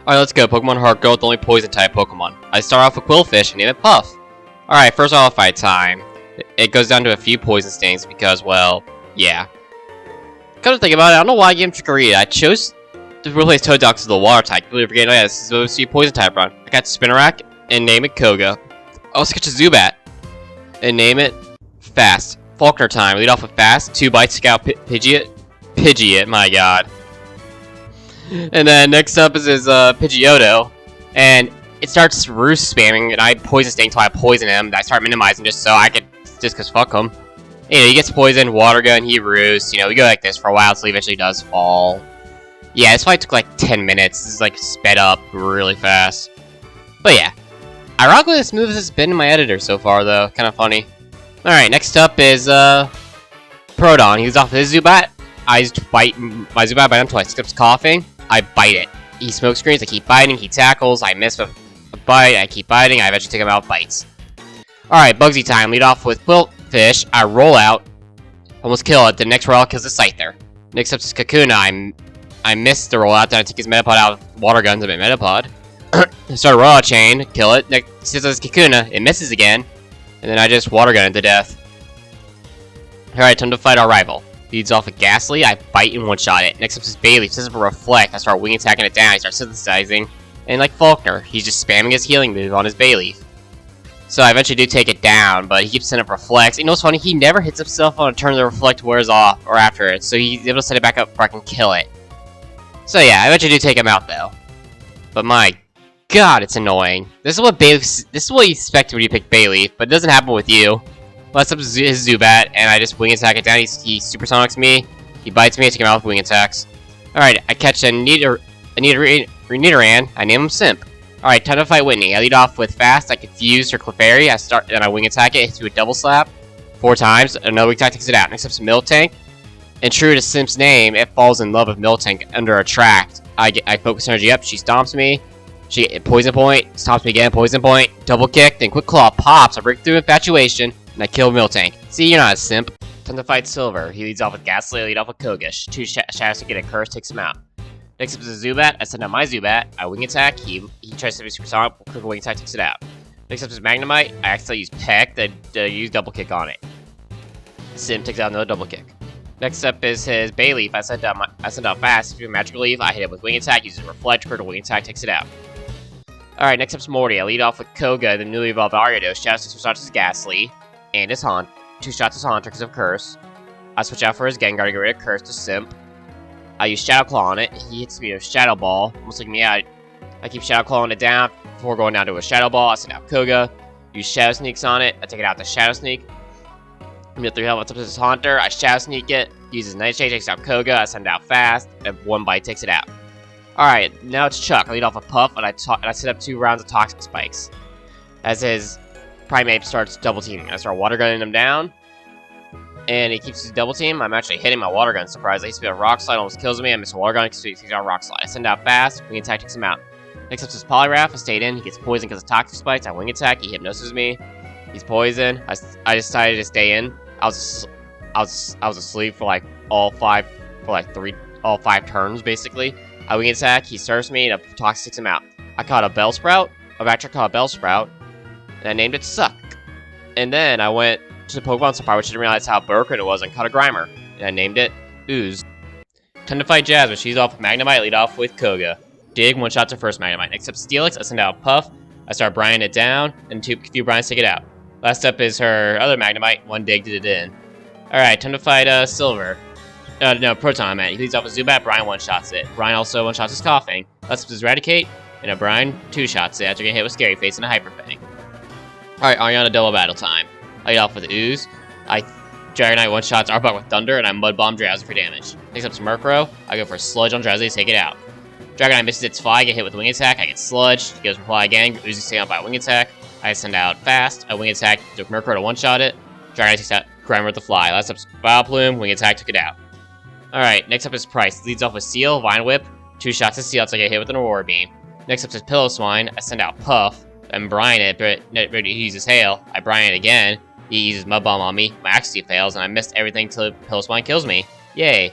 Alright, let's go. Pokemon Heartgold, the only poison-type Pokemon. I start off with Quillfish and name it Puff. Alright, first off, fight time. It goes down to a few poison stings because, well, yeah. Come to think about it, I don't know why I gave him Trickery. I chose to replace Toadox with the water type. Completely forgetting, oh yeah, this is supposed to be poison type run. I got Spinnerack and name it Koga. I also catch a Zubat and name it Fast. Faulkner time. Lead off with Fast. 2 bites, Scout, Pidgeot, my god. And then next up is his Pidgeotto, and it starts roost spamming, and I poison sting until I poison him. I start minimizing just so I could, just cause fuck him. You know, he gets poisoned, water gun, he roosts. You know, we go like this for a while until he eventually does fall. Yeah, this fight took like 10 minutes. This is like sped up really fast. But yeah, ironically, the smoothest it's been in my editor so far, though. Kind of funny. All right, next up is Proton. He was off his Zubat. I just bite my Zubat by him twice. Skips coughing. I bite it. He smoke screens. I keep biting. He tackles. I miss a bite. I keep biting. I eventually take him out. Bites. Alright, Bugsy time. Lead off with Quillfish. I roll out. Almost kill it. The next rollout kills the Scyther. Next up is Kakuna. I missed the rollout. Then I take his Metapod out with water guns of my Metapod. Start a rollout chain. Kill it. Next is Kakuna. It misses again. And then I just water gun it to death. Alright, time to fight our rival. Leads off a Ghastly, I bite and one-shot it. Next up is Bayleaf, this is a Reflect, I start wing attacking it down, I start synthesizing. And like Faulkner, he's just spamming his healing move on his Bayleaf. So I eventually do take it down, but he keeps sending up Reflects. You know what's funny? He never hits himself on a turn the Reflect wears off, or after it, so he's able to set it back up before I can kill it. So yeah, I eventually do take him out though. But my god, it's annoying. This is what you expect when you pick Bayleaf, but it doesn't happen with you. Last up is his Zubat, and I just wing attack it down. He supersonics me. He bites me. I take him out with wing attacks. Alright, I catch a Nidoran. I name him Simp. Alright, time to fight Whitney. I lead off with Fast. I confuse her Clefairy. I wing attack it. Hits you with Double Slap 4 times. Another weak attack takes it out. Next up is Miltank. And true to Simp's name, it falls in love with Miltank under Attract. I focus energy up. She stomps me. She get Poison Point. Stomps me again. Poison Point. Double kick. Then Quick Claw pops. I break through Infatuation. And I kill Miltank. See, you're not a simp. Time to fight Silver. He leads off with Ghastly, I lead off with Kogish. 2 shadows to get a curse, takes him out. Next up is a Zubat. I send out my Zubat. I wing attack. He tries to be supersonic. Quick wing attack takes it out. Next up is Magnemite. I accidentally use Peck to use double kick on it. Simp takes out another double kick. Next up is his Bayleaf. I send out Fast. If you Magical Leaf, I hit it with wing attack. Uses Reflect. Critical wing attack takes it out. Alright, next up is Morty. I lead off with Koga, the newly evolved Ariados. Shadows to switch to Ghastly. And his 2 shots as Haunter because of Curse. I switch out for his Gengar to get rid of Curse to Simp. I use Shadow Claw on it. He hits me with Shadow Ball. Almost like me, I keep Shadow Clawing it down before going down to a Shadow Ball. I send out Koga. Use Shadow Sneaks on it. I take it out to Shadow Sneak. I'm at 3 health. What's up to his Haunter? I Shadow Sneak it. Uses Nightshade, takes out Koga. I send out Fast. And 1 bite takes it out. Alright, now it's Chuck. I lead off a Puff, and I set up 2 rounds of Toxic Spikes. As his Primeape starts double teaming. I start water gunning him down, and he keeps his double team. I'm actually hitting my water gun. Surprisingly, he's a Rock Slide, almost kills me. I miss a water gun because he takes out Rock Slide. I send out Fast, wing attack takes him out. Next up is Poliwrath. I stayed in. He gets poisoned because of Toxic Spikes. I wing attack. He hypnoses me. He's poisoned. I decided to stay in. I was asleep for like all 5 turns basically. I wing attack. He surfs me, and a Toxic takes him out. I caught a Bellsprout. I've actually caught a Bellsprout. And I named it Suck. And then I went to the Pokemon Safari, which I didn't realize how broken it was, and caught a Grimer. And I named it Ooze. Time to fight Jasmine. She's off with Magnemite, lead off with Koga. Dig, 1 shot to first Magnemite. Next up Steelix, I send out Puff. I start Brining it down, and a few Brines take it out. Last up is her other Magnemite, 1 dig did it in. Alright, time to fight Silver. No, Proton, I meant. He leads off with Zubat, Brine 1-shots it. Brine also 1-shots his Coughing. Last up is Eradicate, and a Brine 2-shots it after getting hit with Scary Face and a Hyper Fang. Alright, Ariana double battle time. I lead off with Ooze. I Dragonite 1-shots Arbok with Thunder, and I Mud Bomb Drowsy for damage. Next up is Murkrow. I go for Sludge on Drowsy to take it out. Dragonite misses its Fly, I get hit with Wing Attack, I get Sludged. He goes for Fly again, Ooze taken out by Wing Attack. I send out Fast, I Wing Attack, took Murkrow to 1-shot it. Dragonite takes out Grimer with the Fly. Last up is Vileplume, Wing Attack took it out. Alright, next up is Price. Leads off with Seal, Vine Whip, 2 shots to Seal to get hit with an Aurora Beam. Next up is Pillow Swine. I send out Puff and brine it, but he uses Hail. I brine it again. He uses Mud Bomb on me. My accuracy fails, and I missed everything till Pillow Swine kills me. Yay.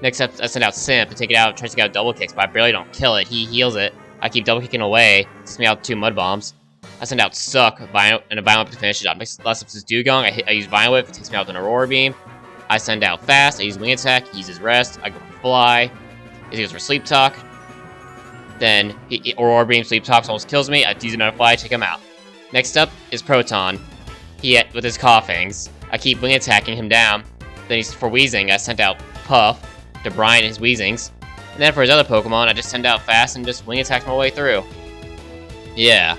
Next up, I send out Simp to take it out, tries to get out double kicks, but I barely don't kill it. He heals it. I keep double kicking away, takes me out 2 mud bombs. I send out Suck, and a Violent Whip to finish it up. Last up is Dugong, I use Violent Whip, it takes me out with an Aurora Beam. I send out Fast, I use Wing Attack, he uses Rest, I go for Fly, he goes for Sleep Talk. Then, Aurora Beam, Sleep Talk almost kills me, I use another Fly, take him out. Next up is Proton. With his Coughings, I keep Wing Attacking him down. Then for Wheezing, I sent out Puff to Brian his Wheezings. And then for his other Pokemon, I just send out Fast and just Wing Attack my way through. Yeah.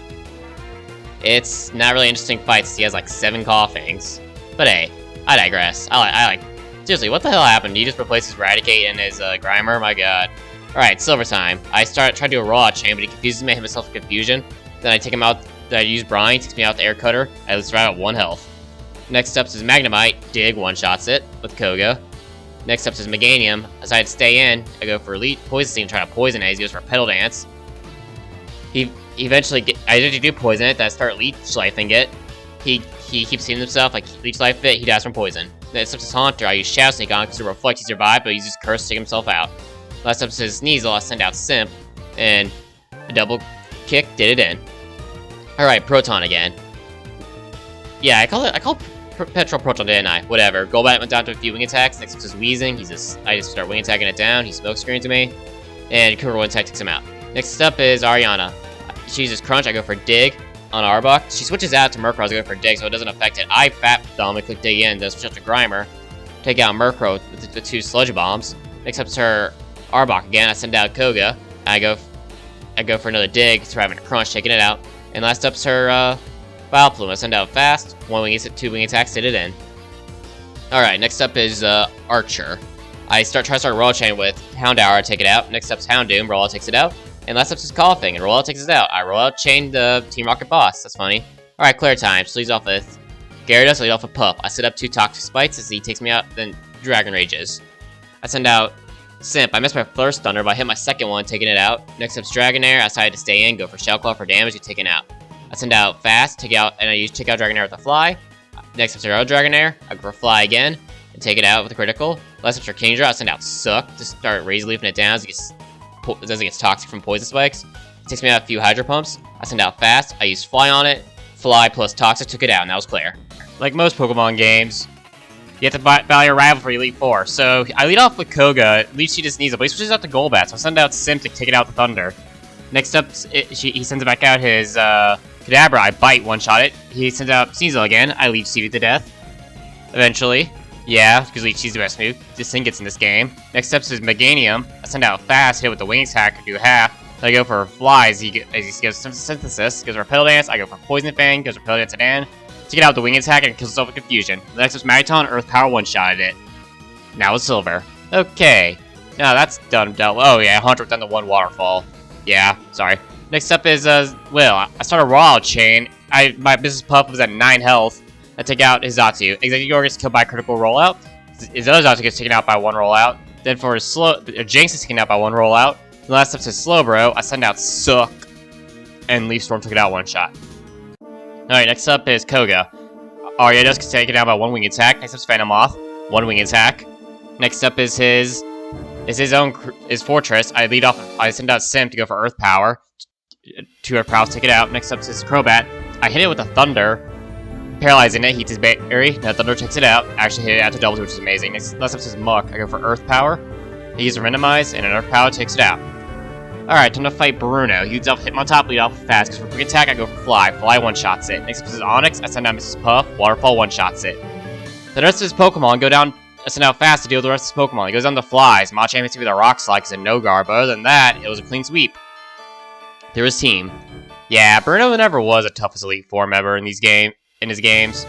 It's not really interesting fights, he has like 7 Coughings. But hey, I digress. I like... Seriously, what the hell happened? He just replaced his Raticate and his Grimer? My god. Alright, Silver time. I try to do a Rollout Chain, but he confuses me, I hit myself with Confusion. Then I take him out, then I use Brine, takes me out the Air Cutter. I lose right at 1 health. Next up is Magnemite, Dig, one-shots it with Koga. Next up is Meganium. I decide to stay in, I go for Elite Poison Steam, try to poison it, he goes for Petal Dance. I eventually do poison it, then I start Leech Lifing it. He keeps healing himself, I Leech Life it, he dies from poison. Next up is Haunter, I use Shadow Sneak on because to reflect he survived, but he uses Curse to take himself out. Last up is Sneasel, I send out Simp, and a double kick did it in. Alright, Proton again. Yeah, I call Petrol Proton, didn't I? Whatever. Golbat went down to a few wing attacks. Next up is Wheezing. I just start wing attacking it down. He smoke screens to me. And Kuro One Attack takes him out. Next up is Ariana. She uses Crunch. I go for Dig on Arbok. She switches out to Murkrow. I go for Dig, so it doesn't affect it. I Fat Thumb and click Dig in. Then switch up to Grimer. Take out Murkrow with the 2 Sludge Bombs. Next up is her Arbok again. I send out Koga. I go for another Dig, surviving a Crunch, taking it out. And last up's her Vileplume. I send out Fast, 2 wing attacks, did it in. Alright, next up is Archer. I try to start a Roll Chain with Houndour, I take it out. Next up's Houndoom, Rollout takes it out. And last up's is Coughing, and Rollout takes it out. I Rollout Chain the Team Rocket boss, that's funny. Alright, Clear time, so leads off with Gyarados, lead off with Puff. I set up 2 Toxic Spites as he takes me out, then Dragon Rages. I send out Simp. I missed my first Thunder, but I hit my second one, taking it out. Next up's Dragonair. I decided to stay in, go for Shell Claw for damage, get taken out. I send out Fast, take out, and I use Take Out Dragonair with a Fly. Next up's our Dragonair. I go for Fly again, and take it out with a critical. Last up's our Kingdra. I send out Suck to start Razor Leafing it down as it gets toxic from Poison Spikes. It takes me out a few Hydro Pumps. I send out Fast. I use Fly on it. Fly plus Toxic took it out, and that was clear. Like most Pokemon games, you have to battle your rival for Elite Four. So I lead off with Koga, Leech Seed to Sneasel, but he switches out to Golbat, so I send out Simp to take it out with Thunder. Next up, he sends it back out his Kadabra. I Bite, one-shot it. He sends out Sneasel again. I Leech Seed it to death. Eventually. Yeah, because Leech Seed's the best move. This thing gets in this game. Next up is Meganium. I send out Fast, hit with the Wing Attack, do half. Then I go for Fly as he goes Synthesis. Goes for Petal Dance. I go for Poison Fang. Goes for Petal Dance again. To get out the Wing Attack and kills himself with Confusion. The next is Magneton, Earth Power one-shotted it. Now it's Silver. Okay. Now that's dealt. Oh yeah, Haunter done the 1 Waterfall. Yeah, sorry. Next up is Will. I start a Rollout Chain. My Business Puff was at 9 health. I take out his Xatu. Exeggutor gets killed by a critical rollout. His other Xatu gets taken out by 1 rollout. Then for his Jinx is taken out by 1 rollout. The last up is Slowbro. I send out Suck. And Leaf Storm took it out 1 shot. Alright, next up is Koga. Ariados gets taken out by 1 wing attack. Next up is Phantom Moth, 1 wing attack. Next up is his Fortress. I send out Simp to go for Earth Power. 2 Earth Powers take it out. Next up is his Crobat. I hit it with a Thunder, paralyzing it. Heats his berry. That Thunder takes it out. I actually hit it out to double, which is amazing. Next up is his Muck. I go for Earth Power. He uses Minimize, and an Earth Power takes it out. Alright, time to fight Bruno. He leads off Hitmontop, lead off fast, because for quick attack, I go for Fly. Fly one-shots it. Next up is Onyx, I send out Mrs. Puff, Waterfall one-shots it. The rest of his Pokemon go down, I send out fast to deal with the rest of his Pokemon. He goes down to Flies. Machamp hits me with a Rock Slide because of No-Guard, but other than that, it was a clean sweep. Through his team. Yeah, Bruno never was a toughest Elite Four member in his games.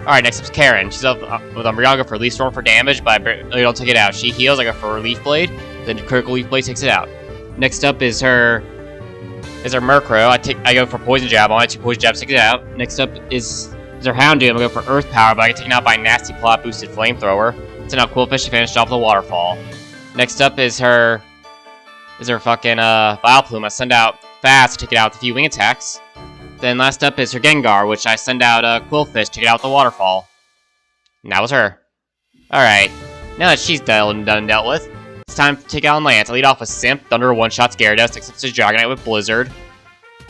Alright, next up is Karen. She's up with Umbreon for Leaf Storm for damage, but I really don't take it out. She heals, I go for Leaf Blade, then Critical Leaf Blade takes it out. Next up is her Murkrow. I go for Poison Jab on it. 2 Poison Jabs take it out. Next up is her Houndoom. I go for Earth Power, but I get taken out by Nasty Plot boosted Flamethrower. Send out Quillfish to finish off the Waterfall. Next up is her fucking Vileplume. I send out Fast to take it out with a few wing attacks. Then last up is her Gengar, which I send out Quillfish to take it out with the Waterfall. And that was her. Alright, now that she's done and dealt with, It's time to take out Lance. I lead off with Simp, Thunder one-shots Gyarados, except his Dragonite with Blizzard.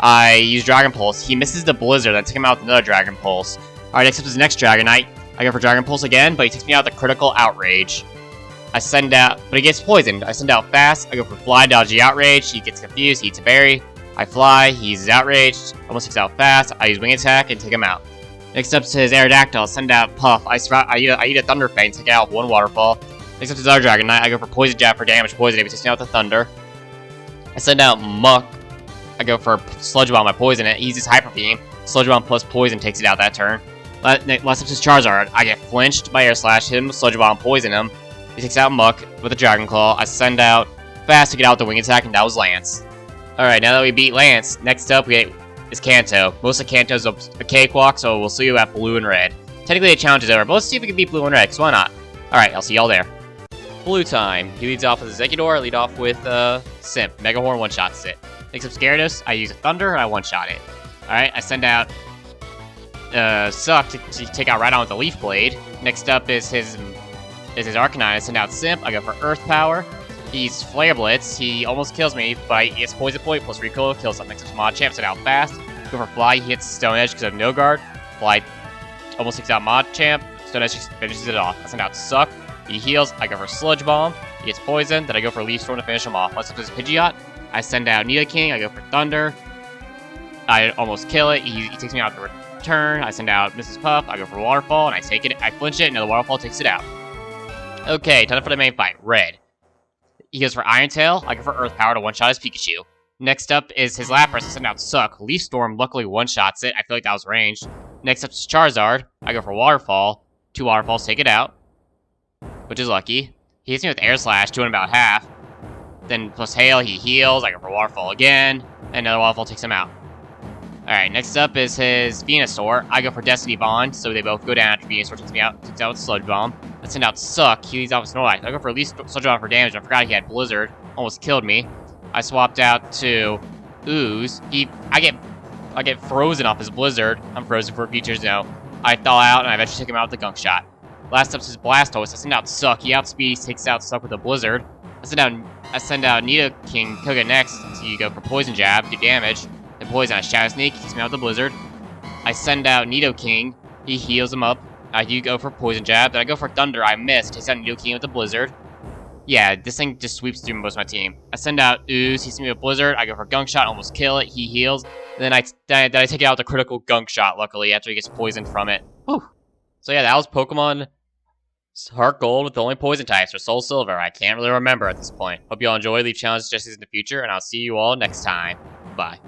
I use Dragon Pulse. He misses the Blizzard, then take him out with another Dragon Pulse. Alright, next up is the next Dragonite. I go for Dragon Pulse again, but he takes me out with the critical Outrage. I send out, but he gets poisoned. I send out Fast. I go for Fly, dodge the Outrage. He gets confused. He eats a berry. I fly. He's outraged. Almost takes out Fast. I use Wing Attack and take him out. Next up is his Aerodactyl. Send out Puff. I eat a Thunder Fang. Take out one Waterfall. Next up is our Dragonite. I go for Poison Jab for damage. Poison if he takes me out with the Thunder. I send out Muck. I go for Sludge Bomb. I poison it. He uses Hyper Beam. Sludge Bomb plus Poison takes it out that turn. Last up is Charizard. I get flinched by Air Slash. Hit him with Sludge Bomb. Poison him. He takes out Muck with a Dragon Claw. I send out Fast to get out the Wing Attack, and that was Lance. Alright, now that we beat Lance, next up is Kanto. Most of Kanto's a cakewalk, so we'll see you at Blue and Red. Technically, the challenge is over, but let's see if we can beat Blue and Red, because why not? Alright, I'll see y'all there. Blue time. He leads off with Exeggutor. I lead off with Simp. Mega Horn one-shots it. Next up, Gyarados. I use a Thunder, and I one-shot it. Alright, I send out Suck to take out Rhydon with a Leaf Blade. Next up is his Arcanine. I send out Simp. I go for Earth Power. He's Flare Blitz. He almost kills me, but he gets Poison Point plus Recoil. Kills something. Next up, Machamp. Send out Fast. Go for Fly. He hits Stone Edge because of No Guard. Fly almost takes out Machamp. Stone Edge finishes it off. I send out Suck. He heals. I go for Sludge Bomb. He gets Poison. Then I go for Leaf Storm to finish him off. Next up is Pidgeot. I send out Nidoking. I go for Thunder. I almost kill it. He takes me out the return. I send out Mrs. Puff. I go for Waterfall, and I take it. I flinch it, and the Waterfall takes it out. Okay, time for the main fight. Red. He goes for Iron Tail. I go for Earth Power to one-shot his Pikachu. Next up is his Lapras. I send out Suck. Leaf Storm luckily one-shots it. I feel like that was ranged. Next up is Charizard. I go for Waterfall. 2 Waterfalls take it out, which is lucky. He hits me with Air Slash, doing about half. Then plus Hail, he heals. I go for Waterfall again, and another Waterfall takes him out. Alright, next up is his Venusaur. I go for Destiny Bond, so they both go down after Venusaur takes me out. Takes out with Sludge Bomb. I send out Suck. He leads off with Snorlax. I go for at least Sludge Bomb for damage. I forgot he had Blizzard. Almost killed me. I swapped out to Ooze. I get frozen off his Blizzard. I'm frozen for futures now. I thaw out, and I eventually take him out with the Gunk Shot. Last up is his Blastoise. I send out Suck. He outspeeds, takes out Suck with a Blizzard. I send out Nidoking. He'll get next. So you go for Poison Jab, do damage. Then Poison. I Shadow Sneak. He takes me out with the Blizzard. I send out Nidoking. He heals him up. I do go for Poison Jab. Then I go for Thunder. I miss. Takes out Nidoking with the Blizzard. Yeah, this thing just sweeps through most of my team. I send out Ooze. He hits me with Blizzard. I go for Gunk Shot. Almost kill it. He heals. Then I take it out with a critical Gunk Shot, luckily, after he gets poisoned from it. Whew. So yeah, that was Pokemon Heartgold with the only poison types, or Soul Silver. I can't really remember at this point. Hope you all enjoy. Leave challenge suggestions in the future, and I'll see you all next time. Bye.